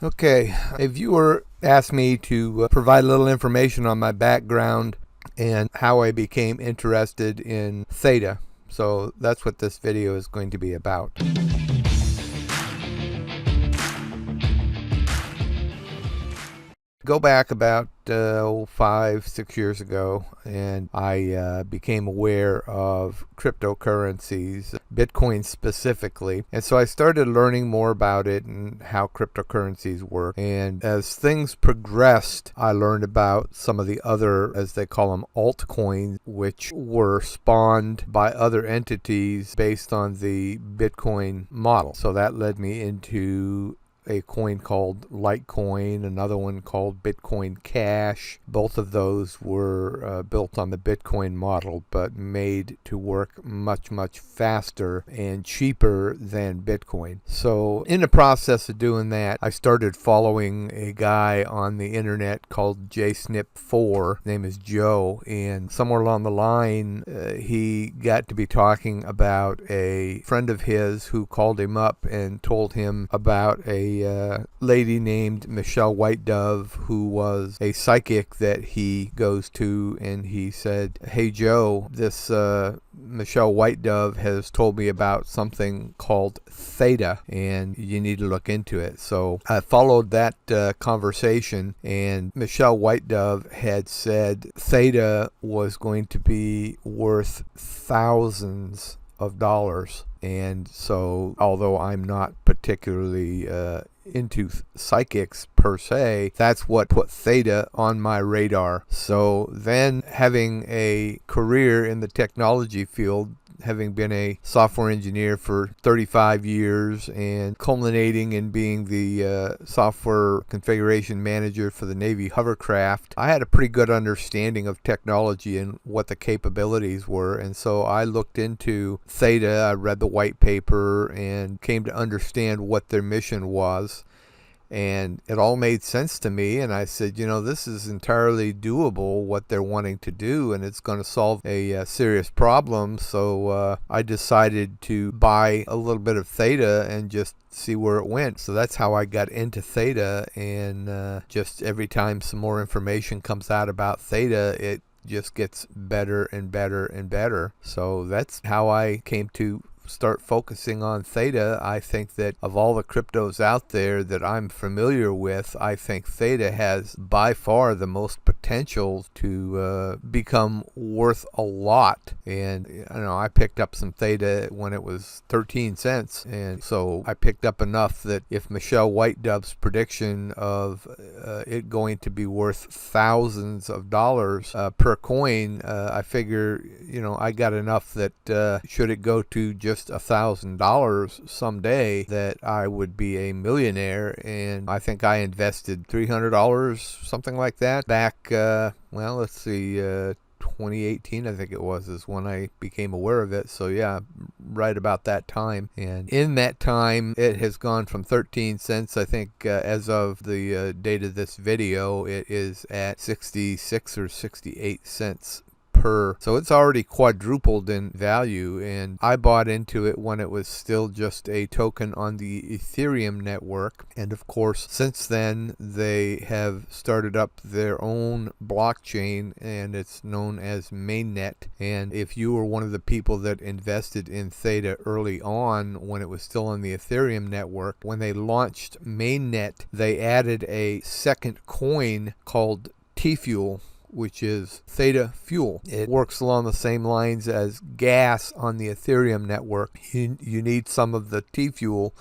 Okay, a viewer asked me to provide a little information on my background and how I became interested in Theta. So that's what this video is going to be about. Go back about 5-6 years ago, and I became aware of cryptocurrencies, Bitcoin specifically, and so I started learning more about it and how cryptocurrencies work. And as things progressed, I learned about some of the other, as they call them, altcoins, which were spawned by other entities based on the Bitcoin model. So that led me into a coin called Litecoin, another one called Bitcoin Cash. Both of those were built on the Bitcoin model, but made to work much, much faster and cheaper than Bitcoin. So in the process of doing that, I started following a guy on the internet called JSnip4. His name is Joe, and somewhere along the line, he got to be talking about a friend of his who called him up and told him about a lady named Michelle White Dove, who was a psychic that he goes to, and he said, "Hey Joe, this Michelle White Dove has told me about something called Theta, and you need to look into it." So I followed that conversation, and Michelle White Dove had said Theta was going to be worth thousands of dollars. And so, although I'm not particularly into psychics per se, that's what put Theta on my radar. So then, having a career in the technology field, having been a software engineer for 35 years and culminating in being the software configuration manager for the Navy hovercraft, I had a pretty good understanding of technology and what the capabilities were. And so I looked into Theta, I read the white paper, and came to understand what their mission was. And it all made sense to me, and I said, this is entirely doable, what they're wanting to do, and it's going to solve a serious problem. So I decided to buy a little bit of Theta and just see where it went. So that's how I got into Theta, and just every time some more information comes out about Theta, it just gets better and better and better. So that's how I came to start focusing on Theta. I think that of all the cryptos out there that I'm familiar with, I think Theta has by far the most potential to become worth a lot. And I picked up some Theta when it was 13 cents, and so I picked up enough that if Michelle White Dove's prediction of it going to be worth thousands of dollars per coin, I figure I got enough that should it go to just $1,000 someday, that I would be a millionaire. And I think I invested $300, something like that, back 2018, I think it was, is when I became aware of it. So yeah, right about that time. And in that time, it has gone from 13 cents, I think, as of the date of this video, it is at 66 or 68 cents. So it's already quadrupled in value, and I bought into it when it was still just a token on the Ethereum network. And of course, since then, they have started up their own blockchain, and it's known as Mainnet. And if you were one of the people that invested in Theta early on, when it was still on the Ethereum network, when they launched Mainnet, they added a second coin called Tfuel, which is Theta Fuel. It works along the same lines as gas on the Ethereum network. You need some of the T-Fuel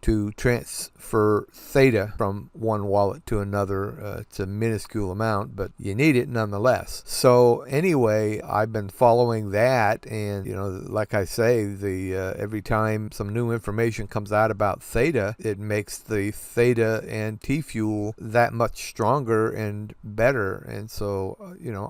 to transfer Theta from one wallet to another. It's a minuscule amount, but you need it nonetheless. So anyway, I've been following that, and like I say, the every time some new information comes out about Theta, it makes the Theta and T-Fuel that much stronger and better. And so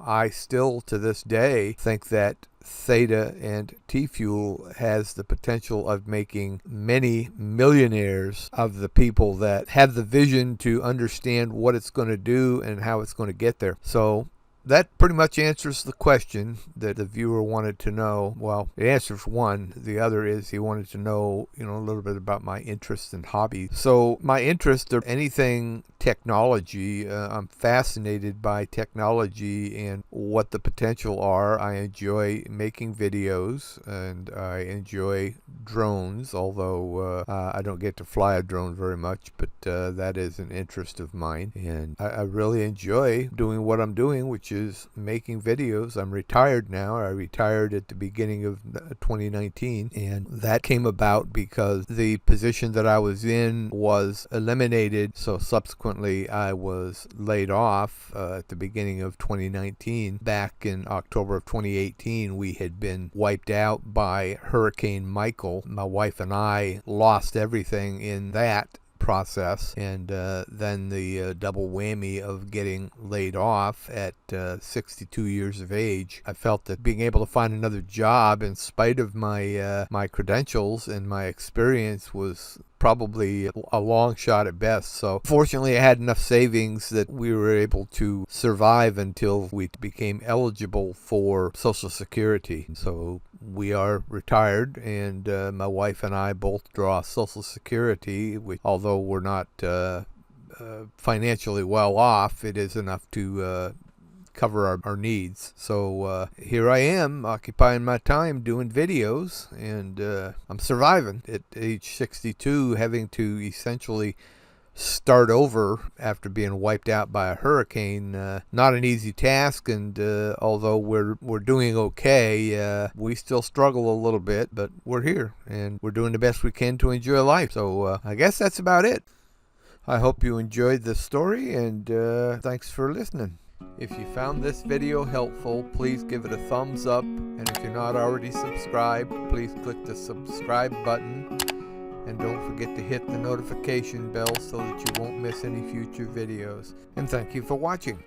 I still to this day think that Theta and T-Fuel has the potential of making many millionaires of the people that have the vision to understand what it's going to do and how it's going to get there. So that pretty much answers the question that the viewer wanted to know. Well, it answers one. The other is he wanted to know, a little bit about my interests and hobbies. So my interest are anything technology. I'm fascinated by technology and what the potential are. I enjoy making videos and I enjoy drones, although I don't get to fly a drone very much, but that is an interest of mine. And I really enjoy doing what I'm doing, which is making videos. I'm retired now. I retired at the beginning of 2019, and that came about because the position that I was in was eliminated. So subsequently, I was laid off at the beginning of 2019. Back in October of 2018, we had been wiped out by Hurricane Michael. My wife and I lost everything in that process, and then the double whammy of getting laid off at 62 years of age. I felt that being able to find another job in spite of my my credentials and my experience was probably a long shot at best. So fortunately I had enough savings that we were able to survive until we became eligible for Social Security. So we are retired, and my wife and I both draw Social Security, which, although we're not financially well off, it is enough to cover our needs. So here I am occupying my time doing videos, and I'm surviving at age 62, having to essentially start over after being wiped out by a hurricane. Not an easy task, and although we're doing okay, we still struggle a little bit, but we're here and we're doing the best we can to enjoy life. So I guess that's about it. I hope you enjoyed the story, and thanks for listening. If you found this video helpful, please give it a thumbs up, and if you're not already subscribed, please click the subscribe button, and don't forget to hit the notification bell so that you won't miss any future videos. And thank you for watching.